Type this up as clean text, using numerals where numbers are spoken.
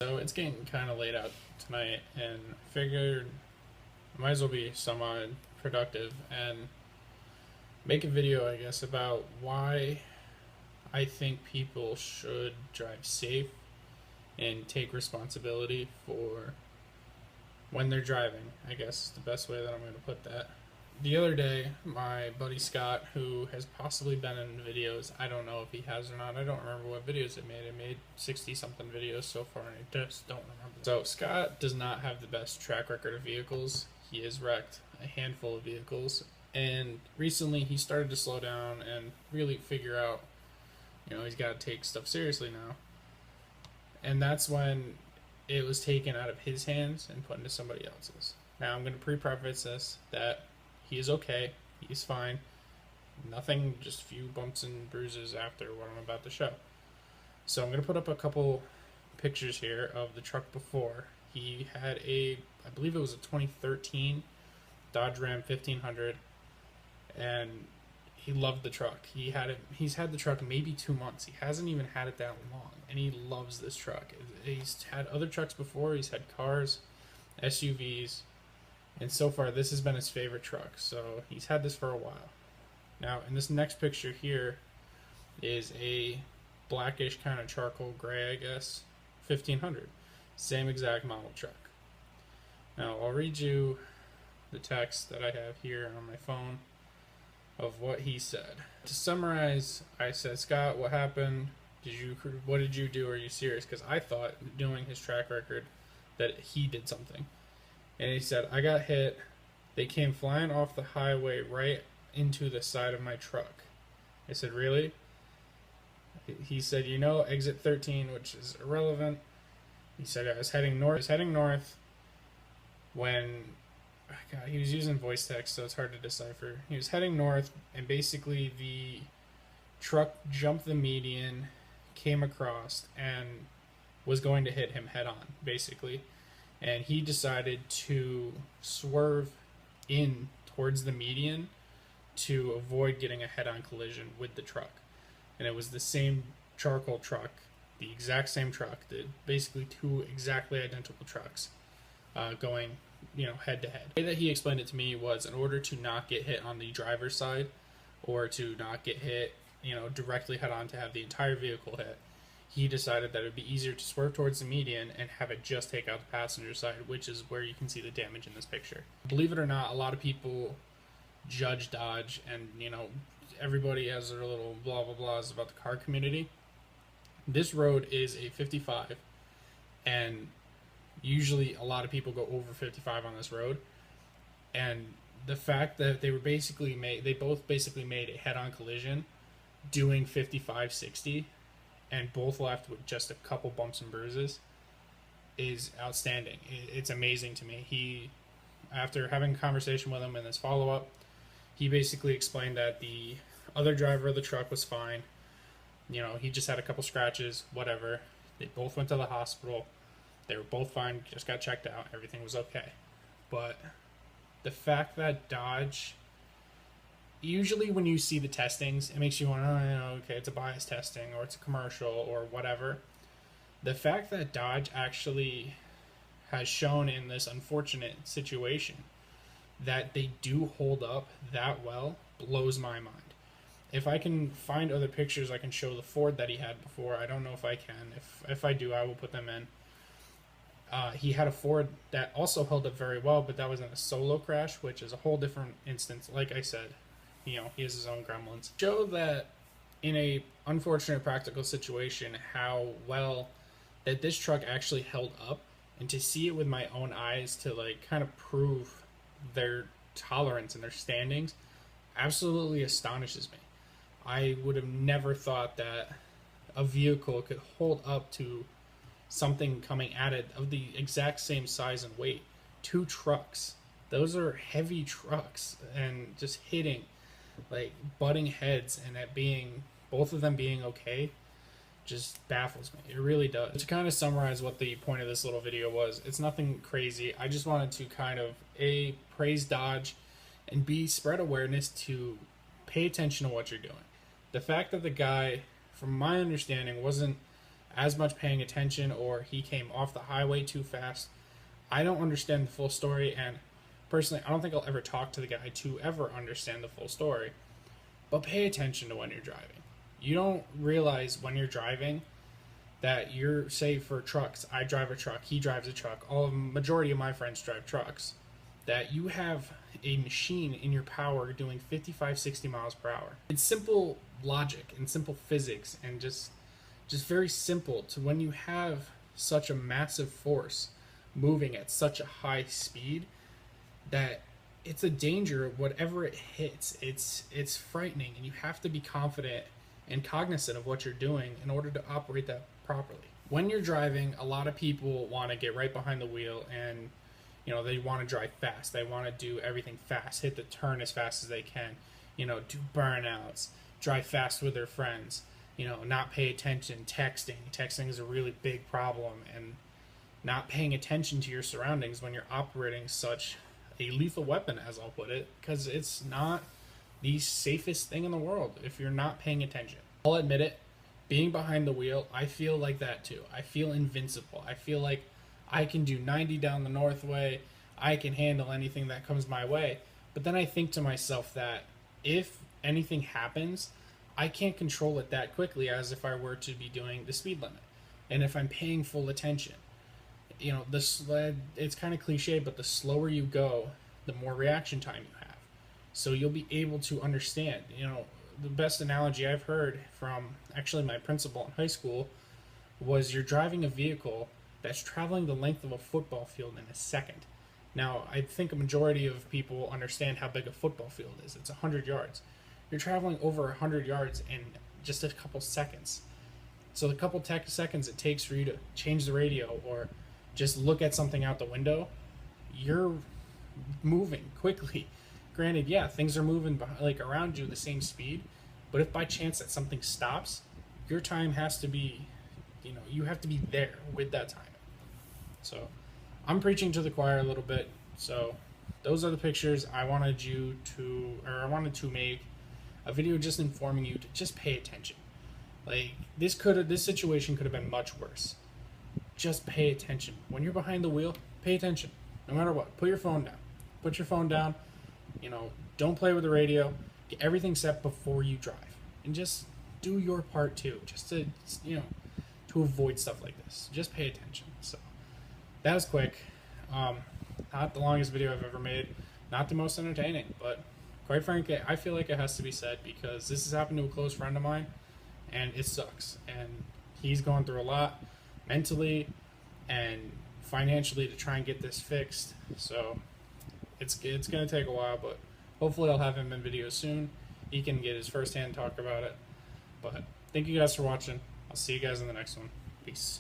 So it's getting kind of late out tonight, and I figured I might as well be somewhat productive and make a video, I guess, about why I think people should drive safe and take responsibility for when they're driving, I guess is the best way that I'm going to put that. The other day, my buddy Scott, who has possibly been in videos, I don't know if he has or not. I don't remember what videos it made. It made 60 something videos so far, and I just don't remember. So, Scott does not have the best track record of vehicles. He has wrecked a handful of vehicles, and recently he started to slow down and really figure out, he's got to take stuff seriously now. And that's when it was taken out of his hands and put into somebody else's. Now, I'm going to pre-preface this that he is okay. He's fine. Nothing, just a few bumps and bruises after what I'm about to show. So I'm going to put up a couple pictures here of the truck before. He had I believe it was a 2013 Dodge Ram 1500, and he loved the truck. He's had the truck maybe 2 months. He hasn't even had it that long, and he loves this truck. He's had other trucks before. He's had cars, SUVs, and so far this has been his favorite truck. So he's had this for a while. Now, in this next picture here is a blackish kind of charcoal gray, I guess, 1500. Same exact model truck. Now, I'll read you the text that I have here on my phone of what he said. To summarize, I said, Scott, what happened? What did you do? Are you serious? Because I thought, doing his track record, that he did something. And he said, I got hit. They came flying off the highway right into the side of my truck. I said, really? He said, exit 13, which is irrelevant. He said, I was heading north when, God, he was using voice text, so it's hard to decipher. He was heading north, and basically the truck jumped the median, came across, and was going to hit him head on, basically. And he decided to swerve in towards the median to avoid getting a head-on collision with the truck. And it was the same charcoal truck, the exact same truck, basically two exactly identical trucks going, head to head. The way that he explained it to me was in order to not get hit on the driver's side or to not get hit, directly head on to have the entire vehicle hit, he decided that it would be easier to swerve towards the median and have it just take out the passenger side, which is where you can see the damage in this picture. Believe it or not, a lot of people judge Dodge, and everybody has their little blah blah blahs about the car community. This road is a 55, and usually a lot of people go over 55 on this road. And the fact that they both basically made a head-on collision doing 55-60, and both left with just a couple bumps and bruises, is outstanding. It's amazing to me. After having a conversation with him in this follow-up, he basically explained that the other driver of the truck was fine. He just had a couple scratches, whatever. They both went to the hospital. They were both fine, just got checked out. Everything was okay. But the fact that Dodge, usually when you see the testings, it makes you want, okay, it's a bias testing or it's a commercial or whatever. The fact that Dodge actually has shown in this unfortunate situation that they do hold up that well blows my mind. If I can find other pictures, I can show the Ford that he had before. I don't know if I can. If I do, I will put them in. He had a Ford that also held up very well, but that was in a solo crash, which is a whole different instance. Like I said, he has his own gremlins. Show that in a unfortunate practical situation how well that this truck actually held up, and to see it with my own eyes to kind of prove their tolerance and their standings absolutely astonishes me. I would have never thought that a vehicle could hold up to something coming at it of the exact same size and weight. Two trucks. Those are heavy trucks, and just hitting, butting heads, and both of them being okay just baffles me. It really does. To kind of summarize what the point of this little video was, it's nothing crazy. I just wanted to kind of A, praise Dodge, and B, spread awareness to pay attention to what you're doing. The fact that the guy, from my understanding, wasn't as much paying attention, or he came off the highway too fast. I don't understand the full story, and personally, I don't think I'll ever talk to the guy to ever understand the full story. But pay attention to when you're driving. You don't realize when you're driving that you're, say for trucks, I drive a truck, he drives a truck, majority of my friends drive trucks, that you have a machine in your power doing 55, 60 miles per hour. It's simple logic and simple physics, and just very simple to when you have such a massive force moving at such a high speed, that it's a danger. Whatever it hits, it's frightening, and you have to be confident and cognizant of what you're doing in order to operate that properly. When you're driving, a lot of people want to get right behind the wheel, and they want to drive fast. They want to do everything fast, hit the turn as fast as they can, do burnouts, drive fast with their friends, not pay attention, texting. Texting is a really big problem, and not paying attention to your surroundings when you're operating such a lethal weapon, as I'll put it, because it's not the safest thing in the world if you're not paying attention. I'll admit it, being behind the wheel, I feel like that too. I feel invincible. I feel like I can do 90 down the Northway. I can handle anything that comes my way. But then I think to myself that if anything happens, I can't control it that quickly as if I were to be doing the speed limit. And if I'm paying full attention, it's kind of cliche, but the slower you go, the more reaction time you have. So you'll be able to understand. The best analogy I've heard from actually my principal in high school was you're driving a vehicle that's traveling the length of a football field in a second. Now, I think a majority of people understand how big a football field is. It's 100 yards. You're traveling over 100 yards in just a couple seconds. So the couple seconds it takes for you to change the radio or just look at something out the window, you're moving quickly. Granted, yeah, things are moving around you the same speed, but if by chance that something stops, your time has to be, you have to be there with that time. So I'm preaching to the choir a little bit. So those are the pictures I wanted to make a video just informing you to just pay attention. This situation could have been much worse. Just pay attention. When you're behind the wheel, pay attention. No matter what. Put your phone down. Put your phone down. Don't play with the radio. Get everything set before you drive. And just do your part too. Just to, to avoid stuff like this. Just pay attention. So that was quick. Not the longest video I've ever made. Not the most entertaining. But quite frankly, I feel like it has to be said because this has happened to a close friend of mine. And it sucks. And he's going through a lot mentally and financially to try and get this fixed. So it's going to take a while, but hopefully I'll have him in videos soon. He can get his first-hand talk about it. But thank you guys for watching. I'll see you guys in the next one. Peace.